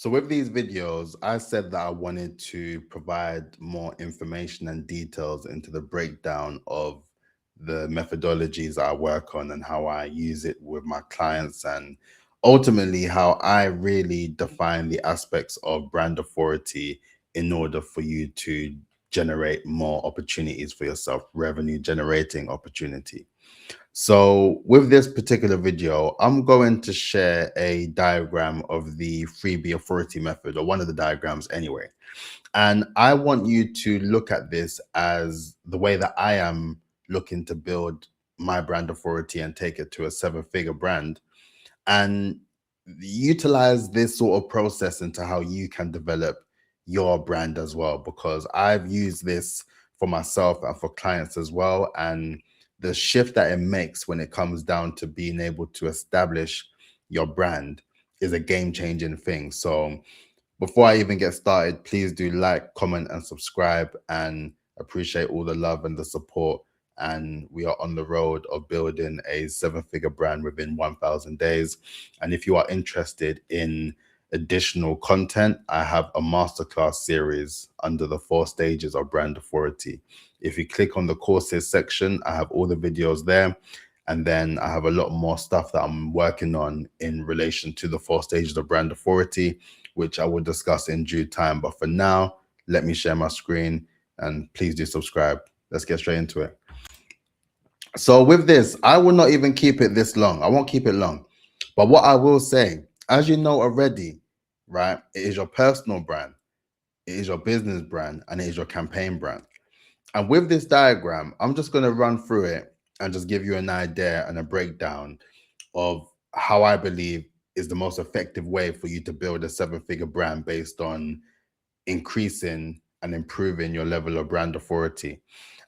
So with these videos, I said that I wanted to provide more information and details into the breakdown of the methodologies I work on and how I use it with my clients, and ultimately how I really define the aspects of brand authority in order for you to generate more opportunities for yourself, revenue generating opportunity. So with this particular video, I'm going to share a diagram of the freebie authority method, or one of the diagrams anyway. And I want you to look at this as the way that I am looking to build my brand authority and take it to a seven-figure brand, and utilize this sort of process into how you can develop your brand as well, because I've used this for myself and for clients as well. And the shift that it makes when it comes down to being able to establish your brand is a game changing thing. So before I even get started, please do like, comment, and subscribe, and appreciate all the love and the support. And we are on the road of building a seven-figure brand within 1,000 days. And if you are interested in additional content, I have a masterclass series under the 4 stages of brand authority. If you click on the courses section, I have all the videos there. And then I have a lot more stuff that I'm working on in relation to the 4 stages of brand authority, which I will discuss in due time. But for now, let me share my screen, and please do subscribe. Let's get straight into it. So with this, I will not even keep it this long. I won't keep it long. But what I will say, as you know already, right, it is your personal brand, it is your business brand, and it is your campaign brand. And with this diagram, I'm just going to run through it and just give you an idea and a breakdown of how I believe is the most effective way for you to build a seven-figure brand based on increasing and improving your level of brand authority.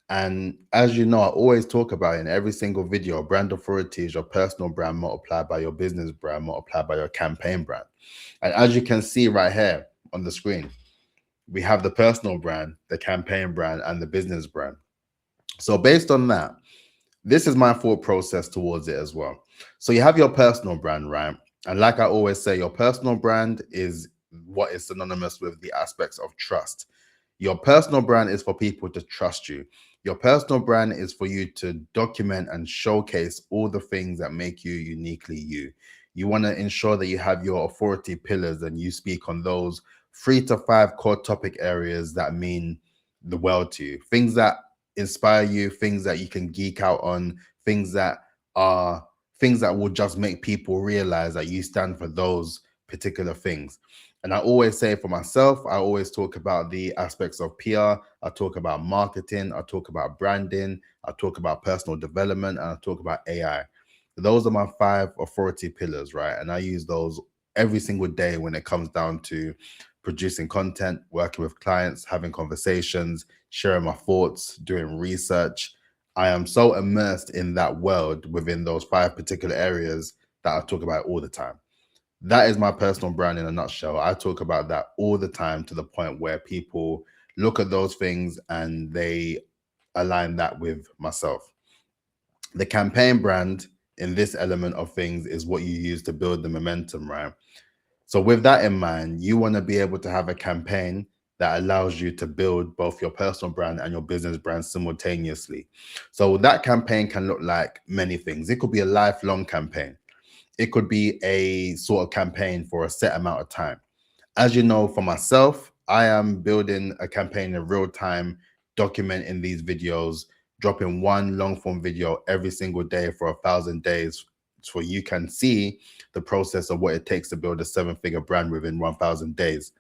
And as you know, I always talk about in every single video, brand authority is your personal brand multiplied by your business brand multiplied by your campaign brand. And as you can see right here on the screen, we have the personal brand, the campaign brand, and the business brand. So based on that, this is my thought process towards it as well. So you have your personal brand, right? And like I always say, your personal brand is what is synonymous with the aspects of trust. Your personal brand is for people to trust you. Your personal brand is for you to document and showcase all the things that make you uniquely you. You want to ensure that you have your authority pillars and you speak on those 3 to 5 core topic areas that mean the world to you. Things that inspire you, things that you can geek out on, things that are things that will just make people realize that you stand for those particular things. And I always say for myself, I always talk about the aspects of PR, I talk about marketing, I talk about branding, I talk about personal development, and I talk about AI. Those are my 5 authority pillars, right? And I use those every single day when it comes down to producing content, working with clients, having conversations, sharing my thoughts, doing research. I am so immersed in that world within those 5 particular areas that I talk about all the time. That is my personal brand in a nutshell. I talk about that all the time to the point where people look at those things and they align that with myself. The campaign brand in this element of things is what you use to build the momentum, right? So with that in mind, you want to be able to have a campaign that allows you to build both your personal brand and your business brand simultaneously. So that campaign can look like many things. It could be a lifelong campaign. It could be a sort of campaign for a set amount of time. As you know, for myself, I am building a campaign in real time, documenting these videos, dropping one long form video every single day for 1,000 days, so you can see the process of what it takes to build a seven-figure brand within 1,000 days.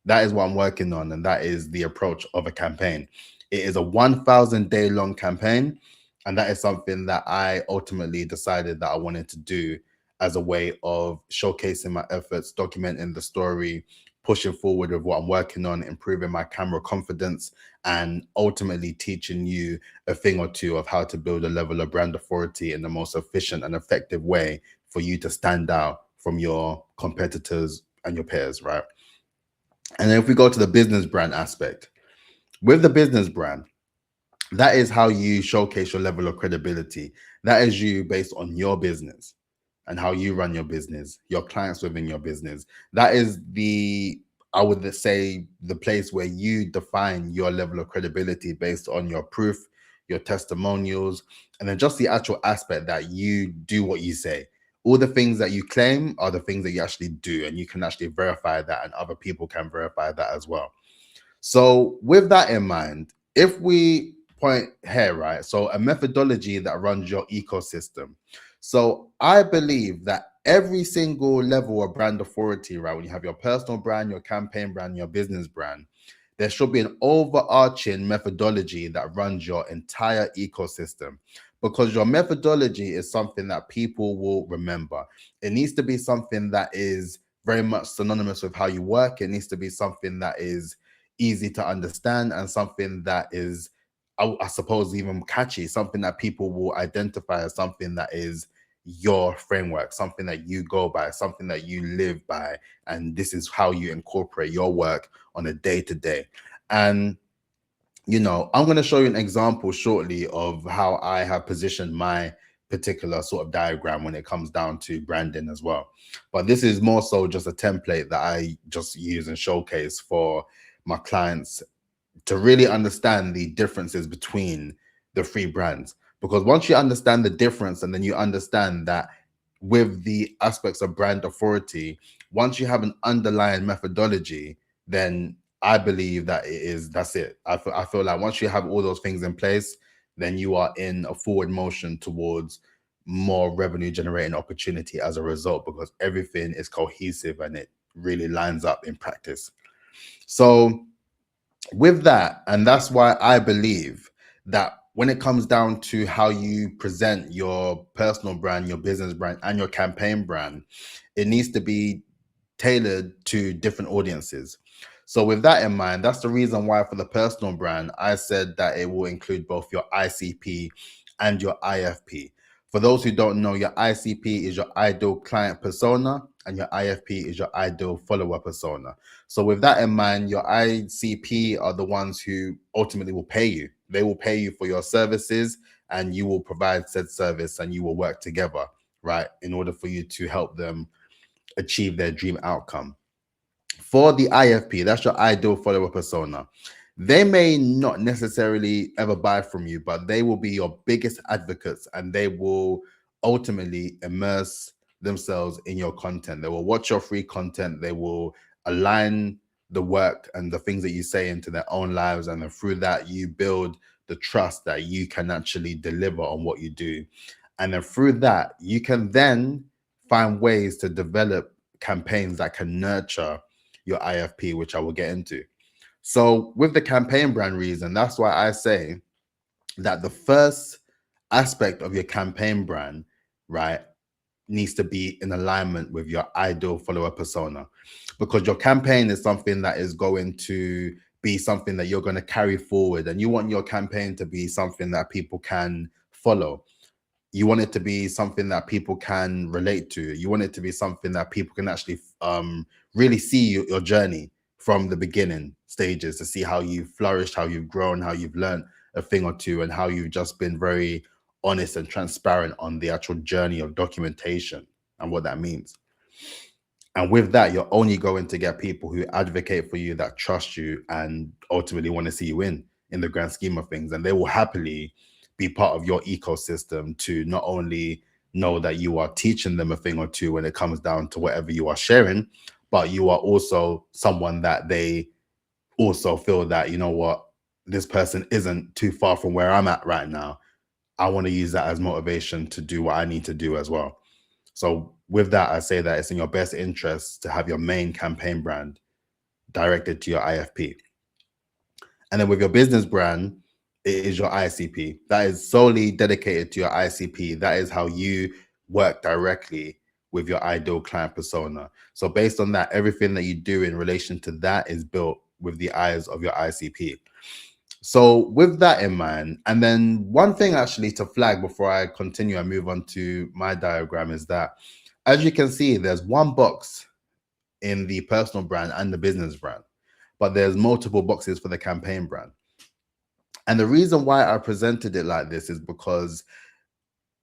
That is what I'm working on, and that is the approach of a campaign. It is a 1,000 day long campaign, and that is something that I ultimately decided that I wanted to do as a way of showcasing my efforts, documenting the story, pushing forward with what I'm working on, improving my camera confidence, and ultimately teaching you a thing or two of how to build a level of brand authority in the most efficient and effective way for you to stand out from your competitors and your peers, right? And then if we go to the business brand aspect, with the business brand, that is how you showcase your level of credibility. That is you based on your business. and how you run your business, your clients within your business. That is I would say, the place where you define your level of credibility based on your proof, your testimonials, and then just the actual aspect that you do what you say. All the things that you claim are the things that you actually do, and you can actually verify that, and other people can verify that as well. So, with that in mind, if we point here, right? So, a methodology that runs your ecosystem. So, I believe that every single level of brand authority, right? When you have your personal brand, your campaign brand, your business brand, there should be an overarching methodology that runs your entire ecosystem, because your methodology is something that people will remember. It needs to be something that is very much synonymous with how you work. It needs to be something that is easy to understand, and something that is, I suppose, even catchy, something that people will identify as something that is your framework, something that you go by, something that you live by, and this is how you incorporate your work on a day to day. And I'm going to show you an example shortly of how I have positioned my particular sort of diagram when it comes down to branding as well. But this is more so just a template that I just use and showcase for my clients to really understand the differences between the three brands. Because once you understand the difference, and then you understand that with the aspects of brand authority, once you have an underlying methodology, then I believe that that's it. I feel like once you have all those things in place, then you are in a forward motion towards more revenue generating opportunity as a result, because everything is cohesive and it really lines up in practice. So with that, and that's why I believe that when it comes down to how you present your personal brand, your business brand, and your campaign brand, it needs to be tailored to different audiences. So with that in mind, that's the reason why for the personal brand, I said that it will include both your ICP and your IFP. For those who don't know, your ICP is your ideal client persona, and your IFP is your ideal follower persona. So with that in mind, your ICP are the ones who ultimately will pay you. They will pay you for your services, and you will provide said service, and you will work together, right, in order for you to help them achieve their dream outcome. For the IFP, that's your ideal follower persona. They may not necessarily ever buy from you, but they will be your biggest advocates, and they will ultimately immerse themselves in your content. They will watch your free content. They will align the work and the things that you say into their own lives. And then through that, you build the trust that you can actually deliver on what you do. And then through that, you can then find ways to develop campaigns that can nurture your IFP, which I will get into. So with the campaign brand reason, that's why I say that the first aspect of your campaign brand, right, needs to be in alignment with your ideal follower persona, because your campaign is something that is going to be something that you're going to carry forward, and you want your campaign to be something that people can follow. You want it to be something that people can relate to. You want it to be something that people can actually really see your journey from the beginning stages, to see how you've flourished, how you've grown, how you've learned a thing or two, and how you've just been very honest and transparent on the actual journey of documentation and what that means. And with that, you're only going to get people who advocate for you, that trust you, and ultimately want to see you in the grand scheme of things. And they will happily be part of your ecosystem to not only know that you are teaching them a thing or two when it comes down to whatever you are sharing, but you are also someone that they also feel that, you know what, this person isn't too far from where I'm at right now. I want to use that as motivation to do what I need to do as well. So with that, I say that it's in your best interest to have your main campaign brand directed to your IFP. And then with your business brand, it is your ICP. That is solely dedicated to your ICP. That is how you work directly with your ideal client persona. So based on that, everything that you do in relation to that is built with the eyes of your ICP. So with that in mind, and then one thing actually to flag before I continue and move on to my diagram is that, as you can see, there's one box in the personal brand and the business brand, but there's multiple boxes for the campaign brand. And the reason why I presented it like this is because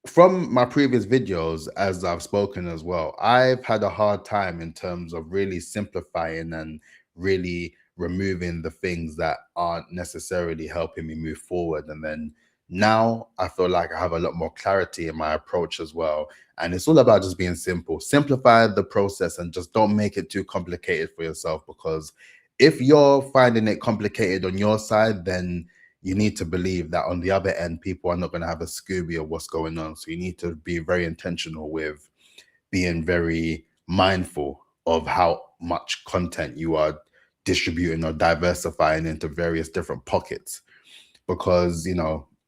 from my previous videos, as I've spoken as well, I've had a hard time in terms of really simplifying and really removing the things that aren't necessarily helping me move forward. And then now I feel like I have a lot more clarity in my approach as well. And it's all about just being simple. Simplify the process and just don't make it too complicated for yourself, because if you're finding it complicated on your side, then you need to believe that on the other end, people are not going to have a Scooby of what's going on. So you need to be very intentional with being very mindful of how much content you are distributing or diversifying into various different pockets. Because,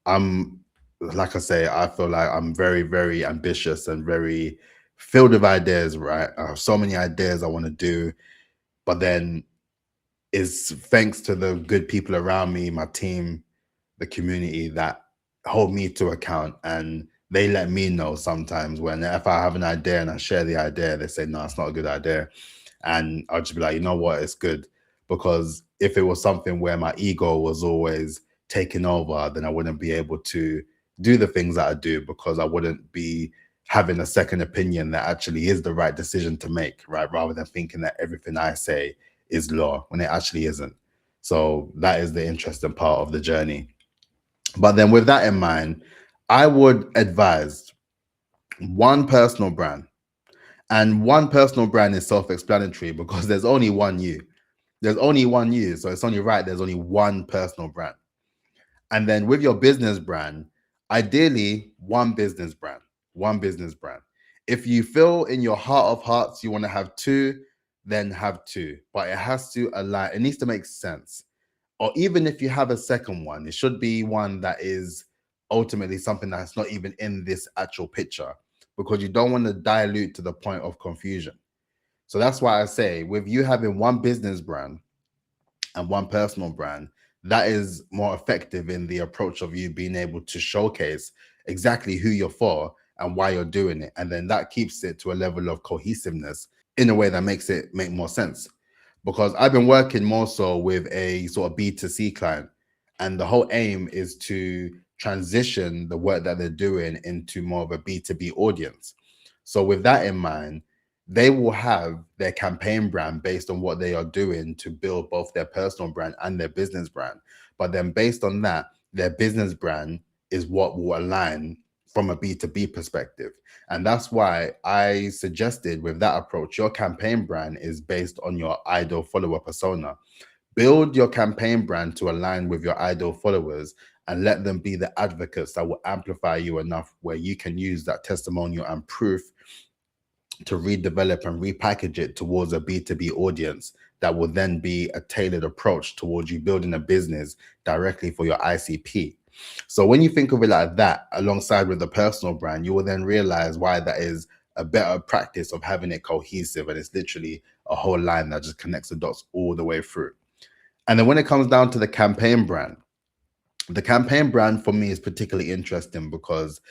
I'm, like I say, I feel like I'm very, very ambitious and very filled with ideas, right? I have so many ideas I want to do, but then it's thanks to the good people around me, my team, the community, that hold me to account, and they let me know sometimes when, if I have an idea and I share the idea, they say no, it's not a good idea, and I'll just be like, you know what, it's good. Because if it was something where my ego was always taking over, then I wouldn't be able to do the things that I do, because I wouldn't be having a second opinion that actually is the right decision to make, right? Rather than thinking that everything I say is law when it actually isn't. So that is the interesting part of the journey. But then with that in mind, I would advise one personal brand. And one personal brand is self-explanatory, because there's only one you. There's only one you. So it's only right there's only one personal brand. And then with your business brand, ideally one business brand. One business brand. If you feel in your heart of hearts you want to have two, then have two. But it has to align. It needs to make sense. Or even if you have a second one, it should be one that is ultimately something that's not even in this actual picture, because you don't want to dilute to the point of confusion. So that's why I say, with you having one business brand and one personal brand, that is more effective in the approach of you being able to showcase exactly who you're for and why you're doing it. And then that keeps it to a level of cohesiveness in a way that makes it make more sense. Because I've been working more so with a sort of B2C client, and the whole aim is to transition the work that they're doing into more of a B2B audience. So with that in mind, they will have their campaign brand based on what they are doing to build both their personal brand and their business brand. But then based on that, their business brand is what will align from a B2B perspective. And that's why I suggested with that approach, your campaign brand is based on your ideal follower persona. Build your campaign brand to align with your ideal followers, and let them be the advocates that will amplify you enough where you can use that testimonial and proof to redevelop and repackage it towards a B2B audience that will then be a tailored approach towards you building a business directly for your ICP. So when you think of it like that, alongside with the personal brand, you will then realize why that is a better practice of having it cohesive. And it's literally a whole line that just connects the dots all the way through. And then when it comes down to the campaign brand for me is particularly interesting, because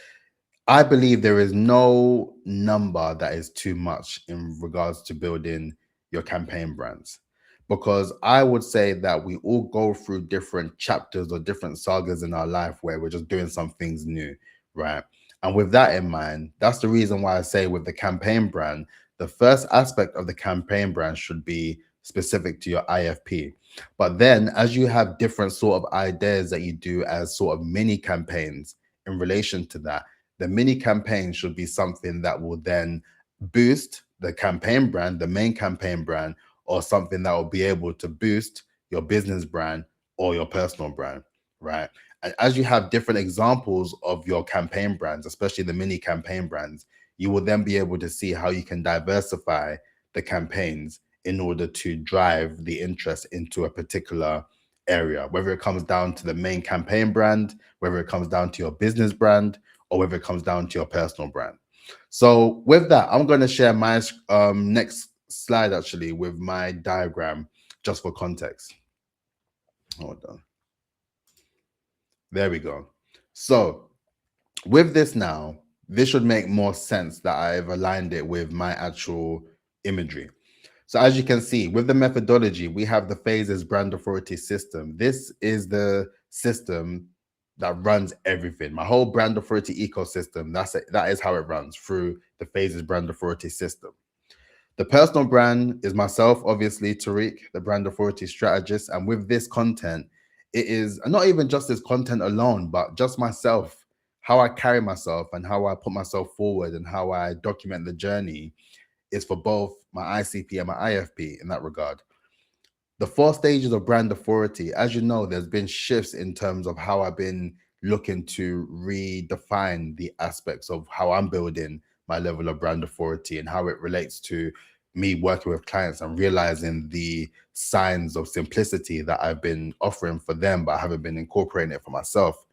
I believe there is no number that is too much in regards to building your campaign brands. Because I would say that we all go through different chapters or different sagas in our life where we're just doing some things new, right? And with that in mind, that's the reason why I say with the campaign brand, the first aspect of the campaign brand should be specific to your IFP. But then as you have different sort of ideas that you do as sort of mini campaigns in relation to that, the mini campaign should be something that will then boost the campaign brand, the main campaign brand, or something that will be able to boost your business brand or your personal brand, right? And as you have different examples of your campaign brands, especially the mini campaign brands, you will then be able to see how you can diversify the campaigns in order to drive the interest into a particular area, whether it comes down to the main campaign brand, whether it comes down to your business brand, or whether it comes down to your personal brand. So with that, I'm going to share my next slide actually with my diagram just for context. Hold on. There we go. So with this now, this should make more sense that I've aligned it with my actual imagery. So as you can see, with the methodology, we have the phases brand authority system. This is the system that runs everything. My whole brand authority ecosystem, that is how it runs through the Phases brand authority system. The personal brand is myself, obviously, Tariq, the brand authority strategist. And with this content, it is not even just this content alone, but just myself, how I carry myself and how I put myself forward and how I document the journey is for both my ICP and my IFP in that regard. The 4 stages of brand authority, as you know, there's been shifts in terms of how I've been looking to redefine the aspects of how I'm building my level of brand authority and how it relates to me working with clients and realizing the signs of simplicity that I've been offering for them, but I haven't been incorporating it for myself.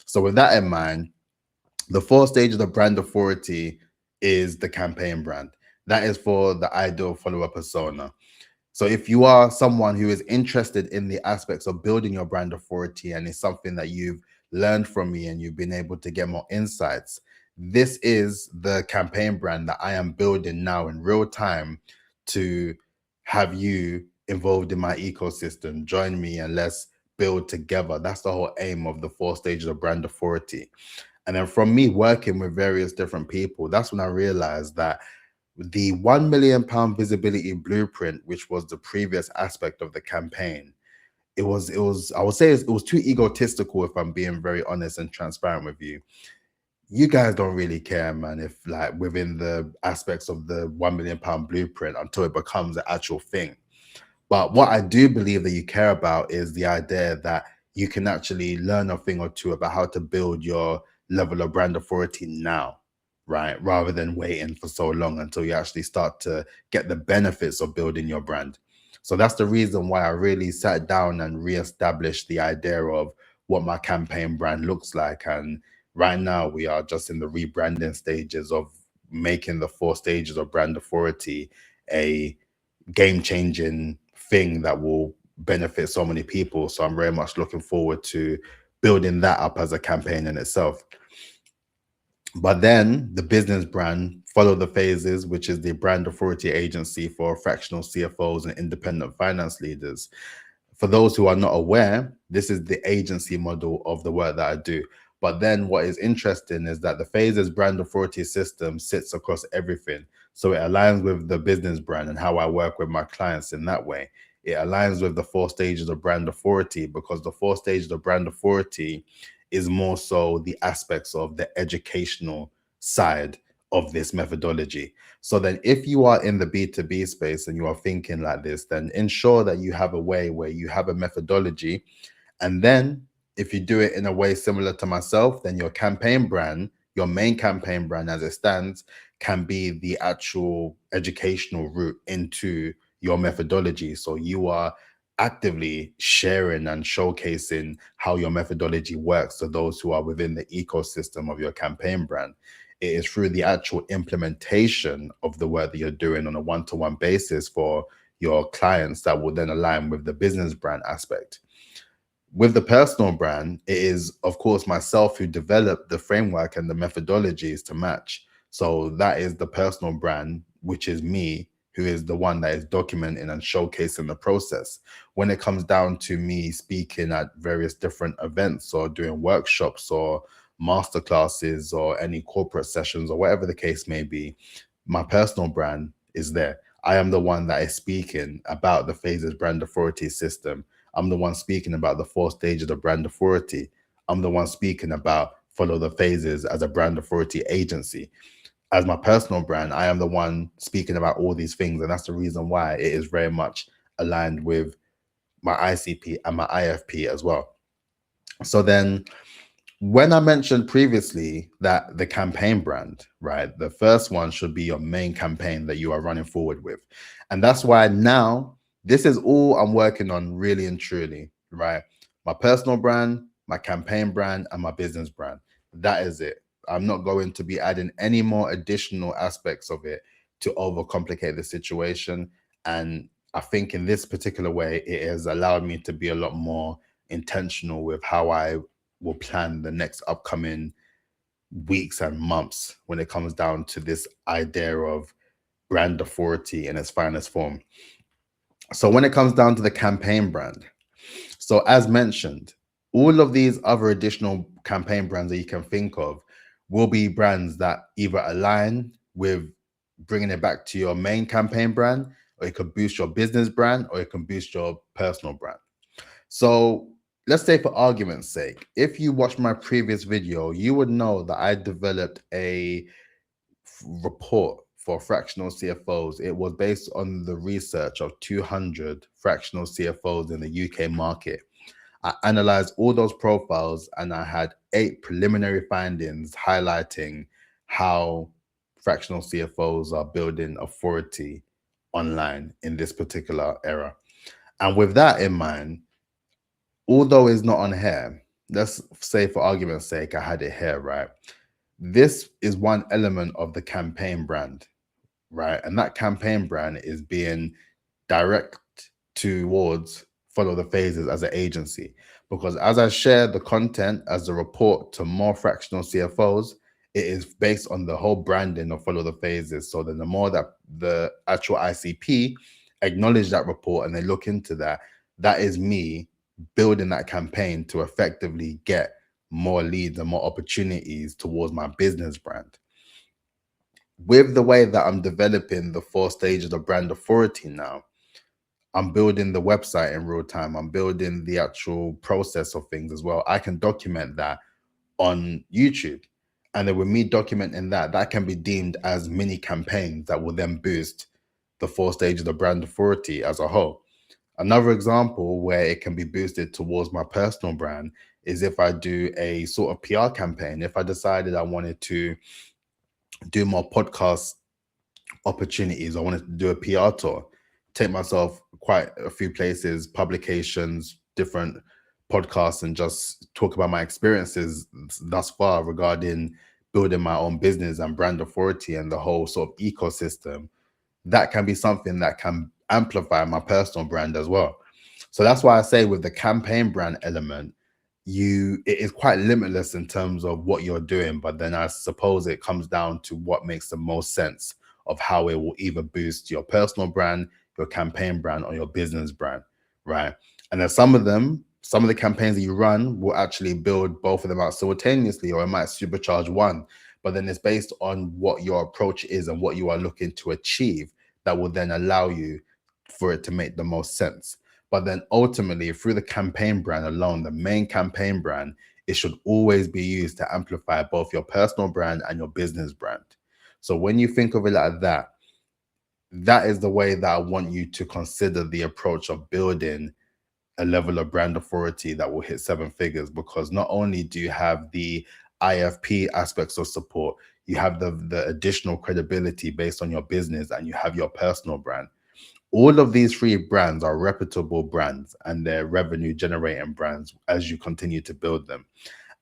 So with that in mind, the 4 stages of brand authority is the campaign brand. That is for the ideal follower persona. So if you are someone who is interested in the aspects of building your brand authority and it's something that you've learned from me and you've been able to get more insights, this is the campaign brand that I am building now in real time to have you involved in my ecosystem. Join me and let's build together. That's the whole aim of the 4 stages of brand authority. And then from me working with various different people, that's when I realized that the £1 million visibility blueprint, which was the previous aspect of the campaign, I would say it was too egotistical, if I'm being very honest and transparent with you. You guys don't really care, man, if like within the aspects of the £1 million blueprint until it becomes an actual thing. But what I do believe that you care about is the idea that you can actually learn a thing or two about how to build your level of brand authority now, right? Rather than waiting for so long until you actually start to get the benefits of building your brand. So that's the reason why I really sat down and reestablished the idea of what my campaign brand looks like. And right now we are just in the rebranding stages of making the 4 stages of brand authority a game-changing thing that will benefit so many people. So I'm very much looking forward to building that up as a campaign in itself. But then the business brand, Follow the Phases, which is the brand authority agency for fractional CFOs and independent finance leaders. For those who are not aware, this is the agency model of the work that I do. But then what is interesting is that the Phases brand authority system sits across everything. So it aligns with the business brand and how I work with my clients in that way. It aligns with the 4 stages of brand authority, because the 4 stages of brand authority is more so the aspects of the educational side of this methodology. So then if you are in the B2B space and you are thinking like this, then ensure that you have a way where you have a methodology. And then if you do it in a way similar to myself, then your campaign brand, your main campaign brand as it stands, can be the actual educational route into your methodology. So you are actively sharing and showcasing how your methodology works to those who are within the ecosystem of your campaign brand. It is through the actual implementation of the work that you're doing on a one-to-one basis for your clients that will then align with the business brand aspect. With the personal brand, it is, of course, myself who developed the framework and the methodologies to match. So that is the personal brand, which is me, who is the one that is documenting and showcasing the process. When it comes down to me speaking at various different events or doing workshops or masterclasses or any corporate sessions or whatever the case may be, my personal brand is there. I am the one that is speaking about the Phases brand authority system. I'm the one speaking about the 4 stages of brand authority. I'm the one speaking about Follow the Phases as a brand authority agency. As my personal brand, I am the one speaking about all these things. And that's the reason why it is very much aligned with my ICP and my IFP as well. So then when I mentioned previously that the campaign brand, right, the first one should be your main campaign that you are running forward with. And that's why now this is all I'm working on, really and truly, right? My personal brand, my campaign brand, and my business brand. That is it. I'm not going to be adding any more additional aspects of it to overcomplicate the situation. And I think in this particular way, it has allowed me to be a lot more intentional with how I will plan the next upcoming weeks and months when it comes down to this idea of brand authority in its finest form. So when it comes down to the campaign brand, so as mentioned, all of these other additional campaign brands that you can think of will be brands that either align with bringing it back to your main campaign brand, or it could boost your business brand, or it can boost your personal brand. So let's say, for argument's sake, if you watched my previous video, you would know that I developed a report for fractional CFOs. It was based on the research of 200 fractional CFOs in the UK market. I analyzed all those profiles and I had 8 preliminary findings highlighting how fractional CFOs are building authority online in this particular era. And with that in mind, although it's not on here, let's say for argument's sake, I had it here, right? This is one element of the campaign brand, right? And that campaign brand is being direct towards Follow the Phases as an agency. Because as I share the content as a report to more fractional CFOs, it is based on the whole branding of Follow the Phases. So then the more that the actual ICP acknowledge that report and they look into that, that is me building that campaign to effectively get more leads and more opportunities towards my business brand. With the way that I'm developing the 4 stages of brand authority now, I'm building the website in real time. I'm building the actual process of things as well. I can document that on YouTube. And then with me documenting that, that can be deemed as mini campaigns that will then boost the 4 stages of brand authority as a whole. Another example where it can be boosted towards my personal brand is if I do a sort of PR campaign. If I decided I wanted to do more podcast opportunities, I wanted to do a PR tour, take myself quite a few places, publications, different podcasts, and just talk about my experiences thus far regarding building my own business and brand authority and the whole sort of ecosystem. That can be something that can amplify my personal brand as well. So that's why I say with the campaign brand element, it is quite limitless in terms of what you're doing, but then I suppose it comes down to what makes the most sense of how it will either boost your personal brand, your campaign brand, or your business brand, right? And then some of the campaigns that you run will actually build both of them out simultaneously, or it might supercharge one. But then it's based on what your approach is and what you are looking to achieve that will then allow you for it to make the most sense. But then ultimately, through the campaign brand alone, the main campaign brand, it should always be used to amplify both your personal brand and your business brand. So when you think of it like that, that is the way that I want you to consider the approach of building a level of brand authority that will hit 7 figures. Because not only do you have the IFP aspects of support, you have the additional credibility based on your business, and you have your personal brand. All of these 3 brands are reputable brands and they're revenue generating brands as you continue to build them.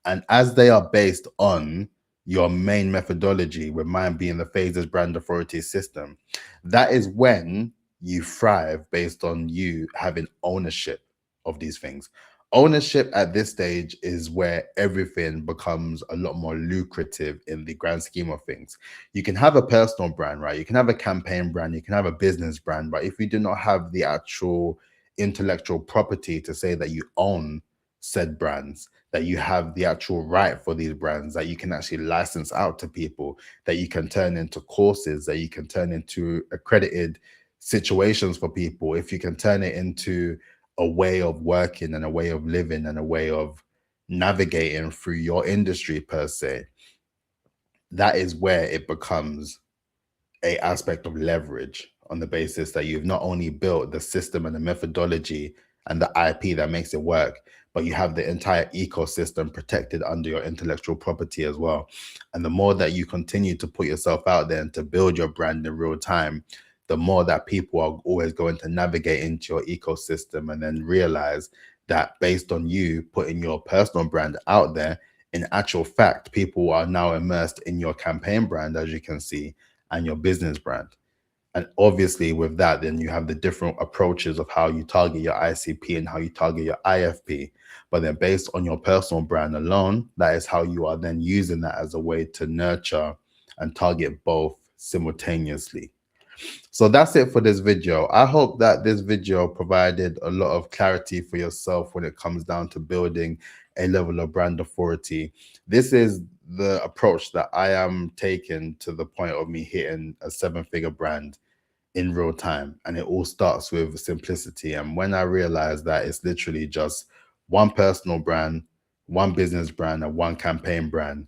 And as they are based on your main methodology, with mine being the Phases Brand Authority System, that is when you thrive based on you having ownership of these things. Ownership at this stage is where everything becomes a lot more lucrative in the grand scheme of things. You can have a personal brand, right? You can have a campaign brand, you can have a business brand, but if you do not have the actual intellectual property to say that you own said brands, that you have the actual right for these brands, that you can actually license out to people, that you can turn into courses, that you can turn into accredited situations for people, if you can turn it into a way of working and a way of living and a way of navigating through your industry per se, that is where it becomes a aspect of leverage, on the basis that you've not only built the system and the methodology and the IP that makes it work, but you have the entire ecosystem protected under your intellectual property as well. And the more that you continue to put yourself out there and to build your brand in real time, the more that people are always going to navigate into your ecosystem and then realize that based on you putting your personal brand out there, in actual fact, people are now immersed in your campaign brand, as you can see, and your business brand. And obviously with that, then you have the different approaches of how you target your ICP and how you target your IFP. But then based on your personal brand alone, that is how you are then using that as a way to nurture and target both simultaneously. So that's it for this video. I hope that this video provided a lot of clarity for yourself when it comes down to building a level of brand authority. This is the approach that I am taking to the point of me hitting a 7-figure brand in real time. And it all starts with simplicity. And when I realized that it's literally just one personal brand, one business brand, and one campaign brand,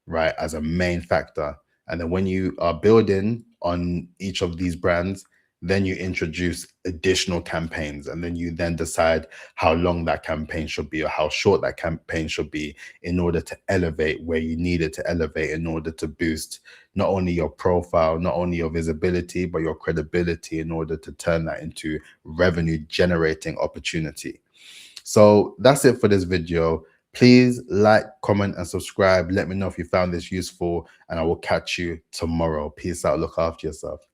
right, as a main factor. And then when you are building on each of these brands, then you introduce additional campaigns, and then you then decide how long that campaign should be or how short that campaign should be in order to elevate where you need it to elevate, in order to boost not only your profile, not only your visibility, but your credibility, in order to turn that into revenue generating opportunity. So that's it for this video. Please like, comment, and subscribe. Let me know if you found this useful, and I will catch you tomorrow. Peace out. Look after yourself.